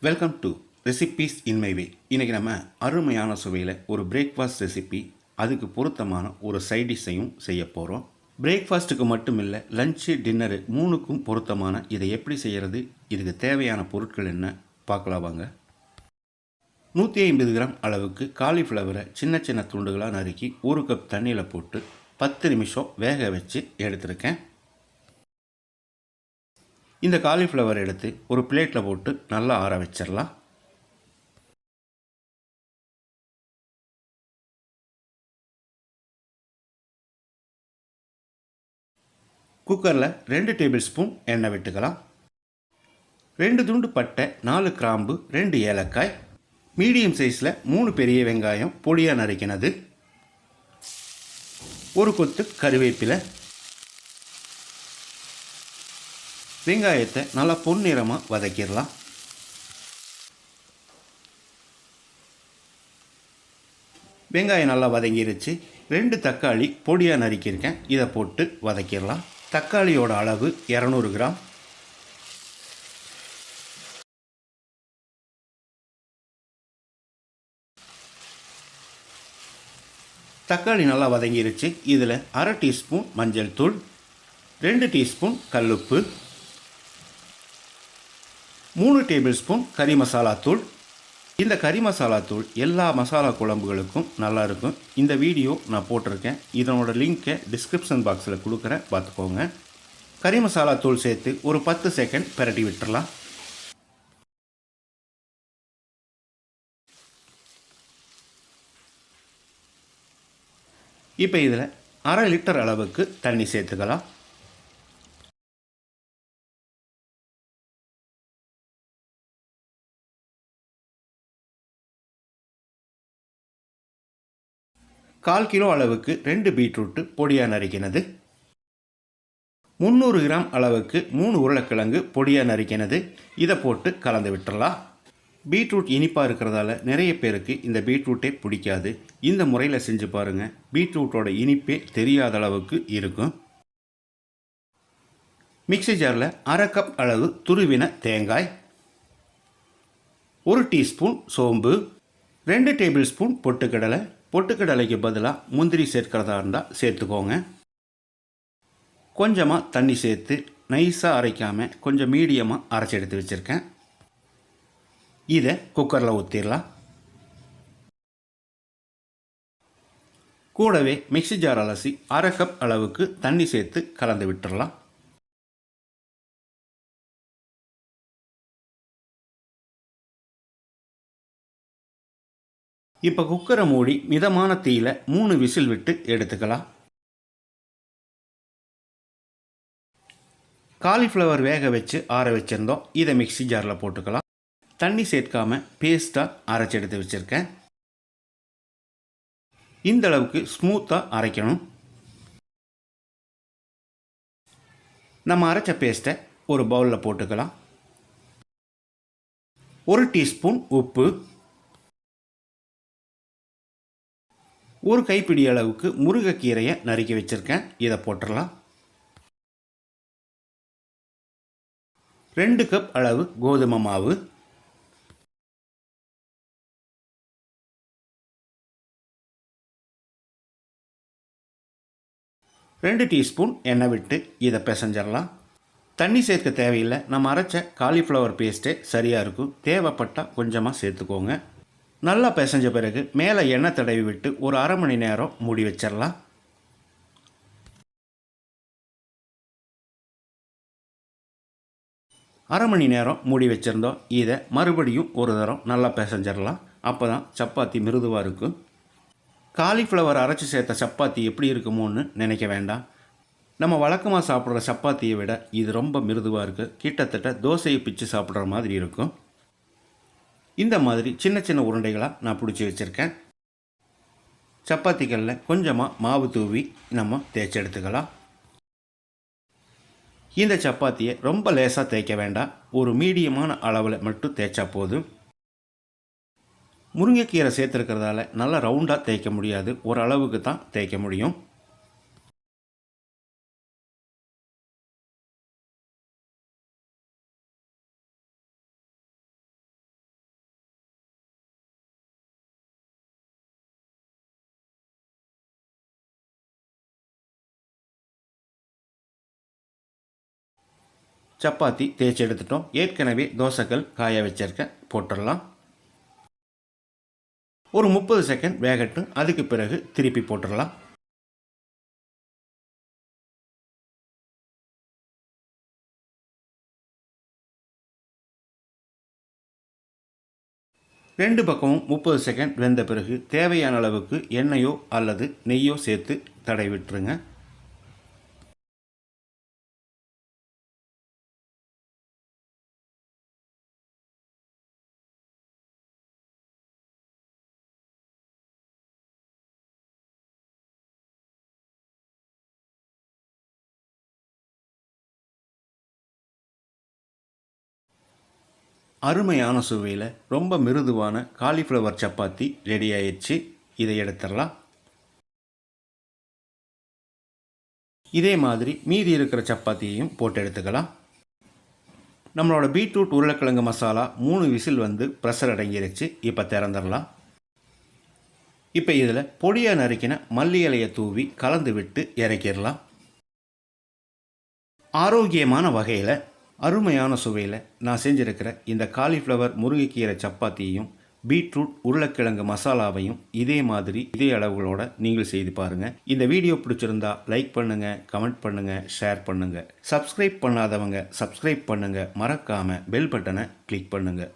Welcome to recipes in my way. இன்றைக்கி நம்ம அருமையான சுவையில் ஒரு பிரேக்ஃபாஸ்ட் ரெசிபி, அதுக்கு பொருத்தமான ஒரு சைட் டிஷ்ஷையும் செய்ய போகிறோம். பிரேக்ஃபாஸ்ட்டுக்கு மட்டும் இல்லை, லஞ்சு டின்னரு மூணுக்கும் பொருத்தமான இதை எப்படி செய்கிறது, இதுக்கு தேவையான பொருட்கள் என்ன பார்க்கலாம் வாங்க. 150 கிராம் அளவுக்கு காலிஃப்ளவரை சின்ன சின்ன துண்டுகளாக நறுக்கி 1 கப் தண்ணியில் போட்டு 10 நிமிஷம் வேக வச்சு எடுத்துருக்கேன். இந்த காலிஃப்ளவர் எடுத்து ஒரு பிளேட்டில் போட்டு நல்லா ஆற வச்சிடலாம். குக்கரில் 2 டேபிள் ஸ்பூன் எண்ணெய் விட்டுக்கலாம். 2 துண்டு பட்டை, 4 கிராம்பு, 2 ஏலக்காய், மீடியம் சைஸில் 3 பெரிய வெங்காயம் பொடியாக நறுக்கினது, ஒரு கொத்து கருவேப்பிலை. வெங்காயத்தை நல்லா பொன்னிறமாக வதக்கிடலாம். வெங்காயம் நல்லா வதங்கிருச்சு. 2 தக்காளி பொடியாக நறுக்கியிருக்கேன், இதை போட்டு வதக்கிடலாம். தக்காளியோட அளவு 200 கிராம். தக்காளி நல்லா வதங்கிருச்சு. இதில் 1/2 டீஸ்பூன் மஞ்சள் தூள், 2 டீஸ்பூன் கல்லுப்பு, 3 டேபிள் ஸ்பூன் கறி மசாலா தூள். இந்த கறி மசாலா தூள் எல்லா மசாலா குழம்புகளுக்கும் நல்லாயிருக்கும். இந்த வீடியோ நான் போட்டிருக்கேன், இதனோட லிங்க்கை டிஸ்கிரிப்ஷன் பாக்ஸில் கொடுக்குறேன், பார்த்துக்கோங்க. கறி மசாலா தூள் சேர்த்து ஒரு 10 செகண்ட் பிரட்டி விட்டுறலாம். இப்போ இதில் 1/2 லிட்டர் அளவுக்கு தண்ணி சேர்த்துக்கலாம். கால் கிலோ அளவுக்கு 2 பீட்ரூட்டு பொடியாக நறுக்கினது, 300 கிராம் அளவுக்கு 3 உருளைக்கிழங்கு பொடியாக நறுக்கினது, இதை போட்டு கலந்து விட்டுறலாம். பீட்ரூட் இனிப்பாக இருக்கிறதால நிறைய பேருக்கு இந்த பீட்ரூட்டே பிடிக்காது. இந்த முறையில் செஞ்சு பாருங்கள், பீட்ரூட்டோட இனிப்பே தெரியாத அளவுக்கு இருக்கும். மிக்ஸி ஜாரில் 1/2 கப் அளவு துருவின தேங்காய், 1 டீஸ்பூன் சோம்பு, 2 டேபிள் ஸ்பூன் பொட்டுக்கடலை. பொட்டுக்கடலைக்கு பதிலாக முந்திரி சேர்க்கிறதா இருந்தால் சேர்த்துக்கோங்க. கொஞ்சமாக தண்ணி சேர்த்து நைஸாக அரைக்காமல் கொஞ்சம் மீடியமாக அரைச்சி எடுத்து வச்சுருக்கேன். இதை குக்கரில் ஊற்றிடலாம். கூடவே மிக்ஸி ஜார் அலசி 1/2 கப் அளவுக்கு தண்ணி சேர்த்து கலந்து விட்டுடலாம். இப்போ குக்கரை மூடி மிதமான தீயில 3 விசில் விட்டு எடுத்துக்கலாம். காலிஃப்ளவர் வேக வச்சு ஆற வச்சுருந்தோம், இதை மிக்ஸி ஜாரில் போட்டுக்கலாம். தண்ணி சேர்க்காம பேஸ்ட்டாக அரைச்சி எடுத்து வச்சுருக்கேன். இந்த அளவுக்கு ஸ்மூத்தாக அரைக்கணும். நம்ம அரைச்ச பேஸ்ட்டை ஒரு பவுலில் போட்டுக்கலாம். 1 டீஸ்பூன் உப்பு, 1 கைப்பிடி அளவுக்கு முருங்கைக்கீரையை நறுக்கி வச்சுருக்கேன், இதை போட்டுடலாம். 2 கப் அளவு கோதுமை மாவு, 2 டீஸ்பூன் எண்ணெய் விட்டு இதை பிசைஞ்சிடலாம். தண்ணி சேர்க்க தேவையில்லை, நம்ம அரைச்ச காலிஃப்ளவர் பேஸ்ட்டே சரியாக இருக்கும். தேவைப்பட்டால் கொஞ்சமாக சேர்த்துக்கோங்க. நல்லா பிசைஞ்ச பிறகு மேலே எண்ணெய் தடவி விட்டு ஒரு 1/2 மணி நேரம் மூடி வச்சிடலாம். அரை மணி நேரம் மூடி வச்சுருந்தோம். இதை மறுபடியும் ஒரு தரம் நல்லா பிசைஞ்சிடலாம். அப்போ தான் சப்பாத்தி மிருதுவாக இருக்கும். காலிஃப்ளவர் அரைச்சி சேர்த்த சப்பாத்தி எப்படி இருக்குமோன்னு நினைக்க வேண்டாம். நம்ம வழக்கமாக சாப்பிட்ற சப்பாத்தியை விட இது ரொம்ப மிருதுவாக இருக்குது. கிட்டத்தட்ட தோசையை பிச்சு சாப்பிட்ற மாதிரி இருக்கும். இந்த மாதிரி சின்ன சின்ன உருண்டைகளாக நான் பிடிச்சி வச்சுருக்கேன். சப்பாத்திகளில் கொஞ்சமாக மாவு தூவி நம்ம தேய்ச்சி எடுத்துக்கலாம். இந்த சப்பாத்தியை ரொம்ப லேசாக தேய்க்க வேண்டாம், ஒரு மீடியமான அளவில் மட்டும் தேய்ச்சா போதும். முருங்கைக்கீரை சேர்த்துருக்கிறதால நல்லா ரவுண்டாக தேய்க்க முடியாது, ஒரு அளவுக்கு தான் தேய்க்க முடியும். சப்பாத்தி தேய்ச்சி எடுத்துட்டோம். ஏற்கனவே தோசைக்கல் காய வச்சிருக்க போட்டுடலாம். ஒரு 30 செகண்ட் வேகட்டும். அதுக்கு பிறகு திருப்பி போட்டுடலாம். ரெண்டு பக்கமும் 30 செகண்ட் வெந்த பிறகு தேவையான அளவுக்கு எண்ணெயோ அல்லது நெய்யோ சேர்த்து தடவி விட்டுருங்க. அருமையான சுவையில் ரொம்ப மிருதுவான காலிஃப்ளவர் சப்பாத்தி ரெடி ஆயிடுச்சு. இதை எடுத்துடலாம். இதே மாதிரி மீதி இருக்கிற சப்பாத்தியையும் போட்டு எடுத்துக்கலாம். நம்மளோட பீட்ரூட் உருளைக்கிழங்கு மசாலா 3 விசில் வந்து ப்ரெஷர் அடங்கிருச்சு. இப்போ திறந்துடலாம். இப்போ இதில் பொடியாக நறுக்கின மல்லி இலையை தூவி கலந்து விட்டு இறக்கிடலாம். ஆரோக்கியமான வகையில் அருமையான சுவையில் நான் செஞ்சுருக்கிற இந்த காலிஃப்ளவர் முருங்கைக்கீரை சப்பாத்தியையும் பீட்ரூட் உருளைக்கிழங்கு மசாலாவையும் இதே மாதிரி இதே அளவுகளோட நீங்கள் செய்து பாருங்கள். இந்த வீடியோ பிடிச்சிருந்தா லைக் பண்ணுங்கள், கமெண்ட் பண்ணுங்கள், ஷேர் பண்ணுங்கள். சப்ஸ்கிரைப் பண்ணாதவங்க சப்ஸ்கிரைப் பண்ணுங்கள். மறக்காமல் பெல் பட்டனை கிளிக் பண்ணுங்கள்.